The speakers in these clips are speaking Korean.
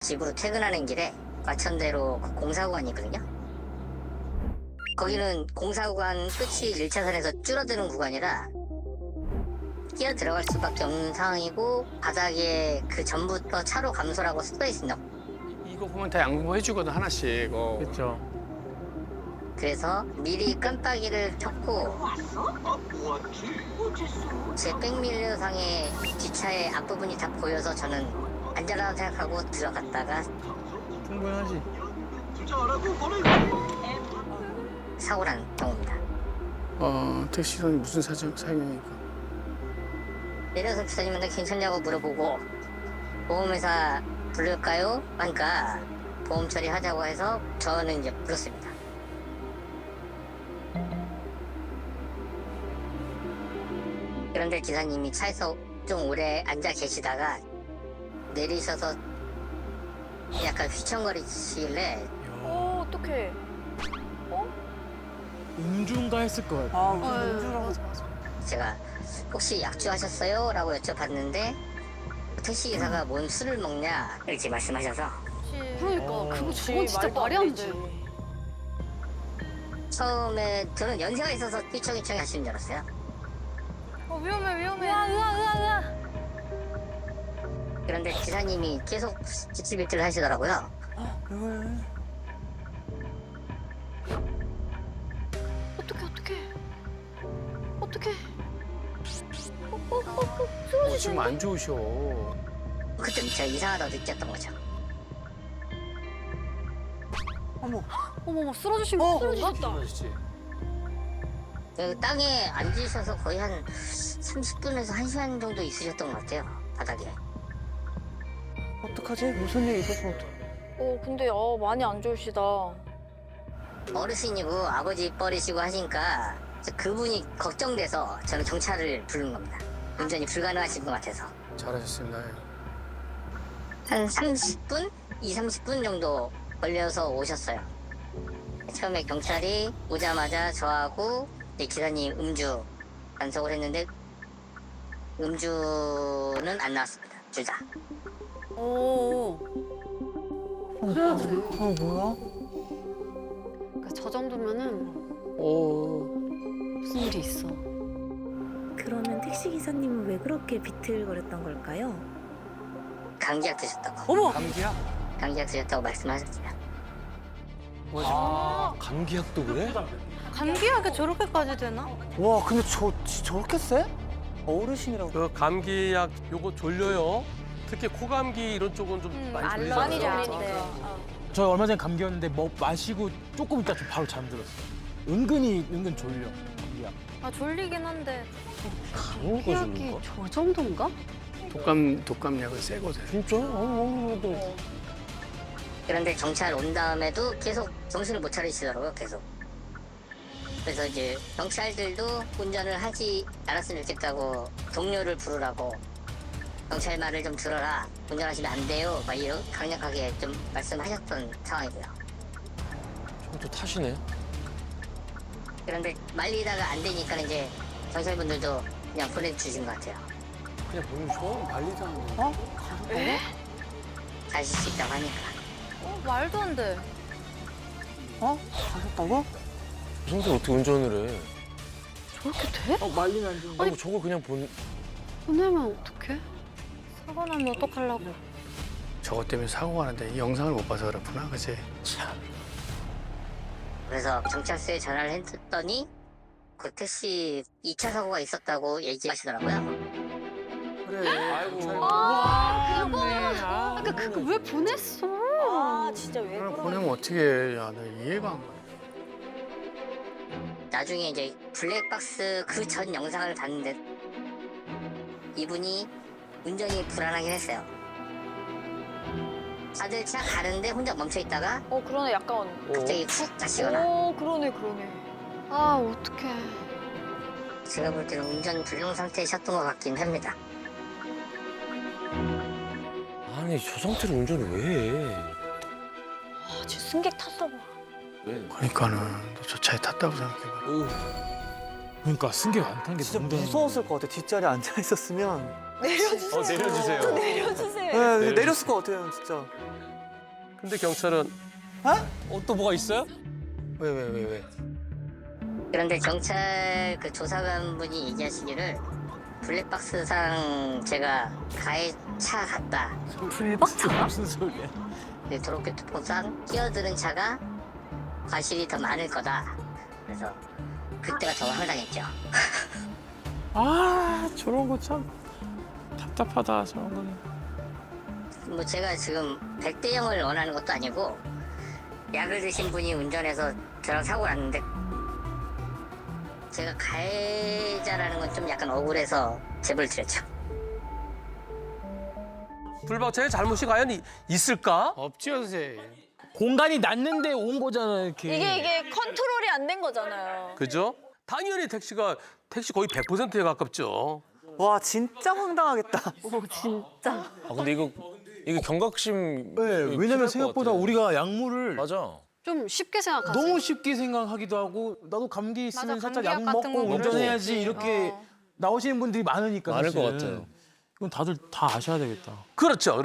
집으로 퇴근하는 길에 과천대로 그 공사구간이 있거든요. 거기는 공사구간 끝이 1차선에서 줄어드는 구간이라 끼어 들어갈 수밖에 없는 상황이고 바닥에 그 전부터 차로 감소라고 써져 있습니다. 이거 보면 다 양보해주거든 하나씩. 그렇죠. 그래서 미리 깜빡이를 켰고 제 백밀러상의 뒷차의 앞부분이 다 보여서 저는 안전하다고 생각하고 들어갔다가 충분하지. 사고 난 경우입니다. 택시선이 무슨 사정이니까. 내려서 기사님한테 괜찮냐고 물어보고 보험회사 부를까요? 하니까 보험 처리하자고 해서 저는 이제 불렀습니다. 그런데 기사님이 차에서 좀 오래 앉아 계시다가 내리셔서 약간 휘청거리시길래 어떡해. 음주인가 했을 것 같아. 무슨 음주라고. 제가 혹시 약주하셨어요? 라고 여쭤봤는데 택시기사가 뭔 술을 먹냐 이렇게 말씀하셔서 그러니까 그거 저건 진짜 말이 안 돼. 처음에 저는 연세가 있어서 휘청휘청 하시는 줄 알았어요. 위험해. 으아. 그런데 기사님이 계속 지치비트를 하시더라고요. 어떡해. 지금 안 좋으셔. 그때 제가 이상하다고 느꼈던 거죠. 어머, 쓰러지신 건가? 맞지? 그 땅에 앉으셔서 거의 한 30분에서 1시간 정도 있으셨던 것 같아요. 바닥에. 어떡하지? 무슨 일 있어서 근데 많이 안 좋으시다. 어르신이고 아버지 뻘이시고 하시니까 그분이 걱정돼서 저는 경찰을 부른 겁니다. 운전이 불가능하신 것 같아서. 잘하셨습니다. 한 30분? 30분 정도 걸려서 오셨어요. 처음에 경찰이 오자마자 저하고 기사님 음주 단속을 했는데 음주는 안 나왔습니다. 둘 다. 뭐야? 그러니까 저 정도면은 오. 무슨 일이 있어. 그러면 택시 기사님은 왜 그렇게 비틀거렸던 걸까요? 감기약 드셨다고. 감기야? 감기약 드셨다고 말씀하셨어요. 감기약도 그래? 감기약이 저렇게까지 되나? 와, 근데 저렇게 세? 어르신이라고. 그 감기약 요거 졸려요. 특히 코감기 이런 쪽은 좀 많이 졸리잖아요. 저 얼마 전에 감기였는데 마시고 조금 있다 좀 바로 잠들었어. 은근 졸려. 감기약. 졸리긴 한데. 감기약이 저 정도인가? 독감약은 세거든. 진짜? 그런데 경찰 온 다음에도 계속 정신을 못 차리시더라고요. 계속. 그래서 이제 경찰들도 운전을 하지 않았으면 좋겠다고 동료를 부르라고 경찰 말을 좀 들어라. 운전하시면 안 돼요. 막 이런 강력하게 좀 말씀하셨던 상황이고요. 또 타시네. 그런데 말리다가 안 되니까 이제 경찰분들도 그냥 보내주신 것 같아요. 그냥 보면 좀 말리지 않는. 가실 수 있다고 하니까. 말도 안 돼. 가셨다고? 그 상태로 어떻게 운전을 해? 저렇게 돼? 말리면 안 돼. 아니 저걸 그냥 보내면 어떡해? 사고 나면 어떡하려고. 저것 때문에 사고가 나는데 이 영상을 못 봐서 그렇구나. 그치? 그래서 경찰서에 전화를 했더니 그 택시 2차 사고가 있었다고 얘기하시더라고요. 그래. 아이고. 그거 왜 보냈어? 진짜 왜 그걸 보내면 어떻게 해. 야, 나 이해가 안 가. 나중에 이제 블랙박스 그 전 영상을 봤는데 이분이 운전이 불안하긴 했어요. 다들 차 가는데 혼자 멈춰 있다가 그러네, 약간. 갑자기 훅 가시거나 그러네. 어떡해. 제가 볼 때는 운전 불능 상태셨던 것 같긴 합니다. 아니 저 상태로 운전을 왜 해? 진짜 승객 탔어 봐. 왜? 그러니까는 너 저 차에 탔다고 생각해봐. 그러니까 승객 안 탄 게 진짜 너무 무서웠을 것 같아. 뒷자리에 앉아 있었으면. 내려주세요. 내려주세요. 네, 내렸을 것 같아요, 진짜. 근데 경찰은 또 뭐가 있어요? 왜? 그런데 경찰 그 조사관분이 얘기하시기를 블랙박스상 제가 가해차 같다. 불박차? 무슨 소리야? 도로교통법상 끼어드는 차가 과실이 더 많을 거다. 그래서 그때가 더 황당했죠. 아 저런 거 참 답답하다 저런 거는. 뭐 제가 지금 100대 0을 원하는 것도 아니고 약을 드신 분이 운전해서 저랑 사고 났는데 제가 가해자라는 건 좀 약간 억울해서 제보를 드렸죠. 불박차의 잘못이 과연 있을까? 없지요, 선생. 공간이 났는데 온 거잖아요 이렇게. 이게 컨트롤이 안 된 거잖아요. 그죠? 당연히 택시 거의 100%에 가깝죠. 와, 진짜 황당하겠다. 진짜. 아 근데 이거 경각심. 네, 왜냐면 생각보다 우리가 약물을 맞아. 좀 쉽게 생각하세요. 너무 쉽게 생각하기도 하고 나도 감기 있으면 맞아, 살짝 약 감기약 같은 먹고 거 운전해야지 먹고. 이렇게 나오시는 분들이 많으니까 많을 것 사실은. 같아요. 이건 다들 다 아셔야 되겠다. 그렇죠.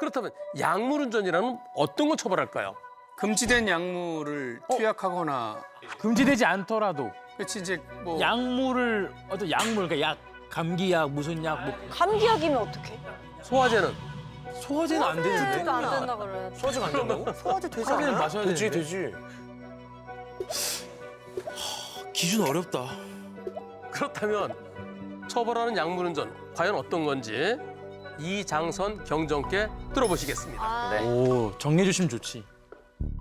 그렇다면 약물운전이라면 어떤 걸 처벌할까요? 금지된 약물을 투약하거나, 금지되지 않더라도 그렇지 이제 뭐 약물을 어떤 약물 그러니까 약 감기약 무슨 약 뭐 감기약이면 어떡해? 소화제는 소화제는 안 되는데. 안 된다 그래. 소화제가 안 된다고? 소화제 되지 소화제는 않아요? 마셔야 되지 되는데. 되지. 기준 어렵다. 그렇다면 처벌하는 약물운전 과연 어떤 건지 이장선 경정께 들어보시겠습니다. 오 정리해 주시면 좋지.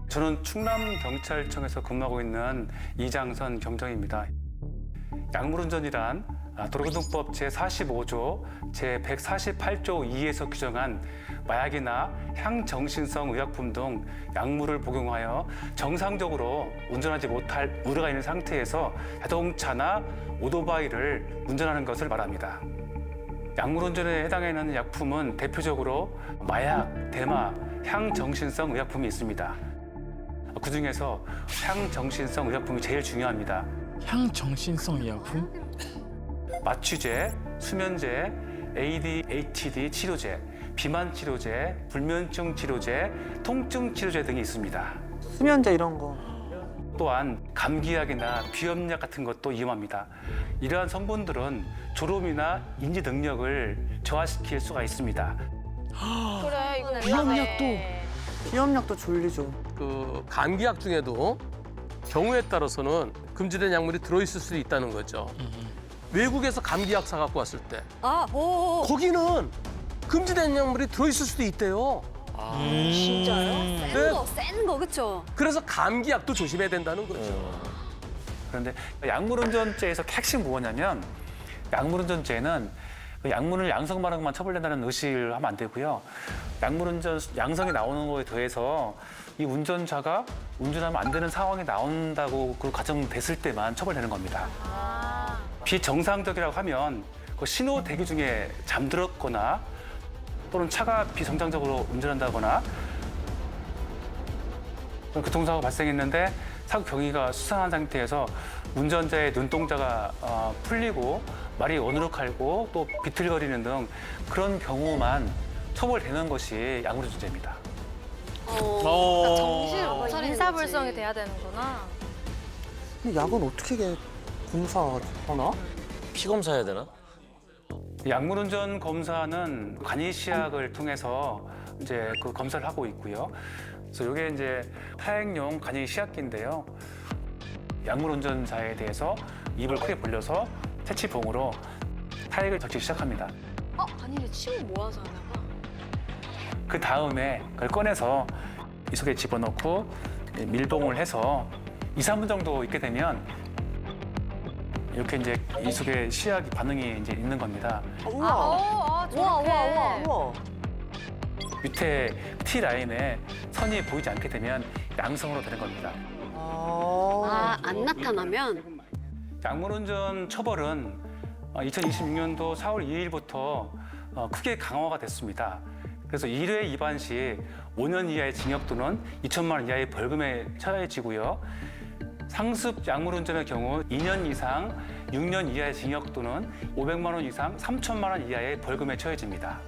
저는 충남경찰청에서 근무하고 있는 이장선 경정입니다. 약물운전이란 도로교통법 제45조, 제148조 2에서 규정한 마약이나 향정신성 의약품 등 약물을 복용하여 정상적으로 운전하지 못할 우려가 있는 상태에서 자동차나 오토바이를 운전하는 것을 말합니다. 약물운전에 해당하는 약품은 대표적으로 마약, 대마, 향정신성 의약품이 있습니다. 그중에서 향정신성 의약품이 제일 중요합니다. 향정신성 의약품? 마취제, 수면제, ADHD 치료제, 비만 치료제, 불면증 치료제, 통증 치료제 등이 있습니다. 수면제 이런 거. 또한 감기약이나 비염약 같은 것도 위험합니다. 이러한 성분들은 졸음이나 인지 능력을 저하시킬 수가 있습니다. 그래 이거 비염약도. 비염약도 졸리죠. 그 감기약 중에도 경우에 따라서는 금지된 약물이 들어있을 수도 있다는 거죠. 외국에서 감기약 사갖고 왔을 때 거기는 금지된 약물이 들어있을 수도 있대요. 진짜요? 네. 센 거 그쵸? 그래서 감기약도 조심해야 된다는 거죠. 그런데 약물운전죄에서 핵심 뭐냐면 약물운전죄는 그 약물을 양성반응만 처벌된다는 의식을 하면 안 되고요. 약물운전 양성이 나오는 거에 더해서 이 운전자가 운전하면 안 되는 상황이 나온다고 그 가정됐을 때만 처벌되는 겁니다. 비정상적이라고 하면 그 신호 대기 중에 잠들었거나 또는 차가 비정상적으로 운전한다거나 교통사고가 발생했는데 사고 경위가 수상한 상태에서 운전자의 눈동자가 풀리고 말이 어누룩하고 또 비틀거리는 등 그런 경우만 처벌되는 것이 약물운전죄입니다. 그러니까 정신을 못 차리는 인사불성이 돼야 되는구나. 근데 약은 어떻게 검사하나? 피 검사해야 되나? 약물운전 검사는 간이시약을 통해서 이제 그 검사를 하고 있고요. 그래서 이게 이제 타액용 간이시약기인데요. 약물운전자에 대해서 입을 크게 벌려서 퇴치봉으로 타액을 적시기 시작합니다. 아니 침을 모아서 하나 봐. 그 다음에 그걸 꺼내서 이 속에 집어넣고 밀봉을 해서 2, 3분 정도 있게 되면 이렇게 이제 이 속에 시약이 반응이 이제 있는 겁니다. 우와. 우와. 밑에 T 라인에 선이 보이지 않게 되면 양성으로 되는 겁니다. 안 나타나면? 약물운전 처벌은 2026년도 4월 2일부터 크게 강화가 됐습니다. 그래서 1회 위반 시 5년 이하의 징역 또는 2천만 원 이하의 벌금에 처해지고요. 상습 약물운전의 경우 2년 이상 6년 이하의 징역 또는 500만 원 이상 3천만 원 이하의 벌금에 처해집니다.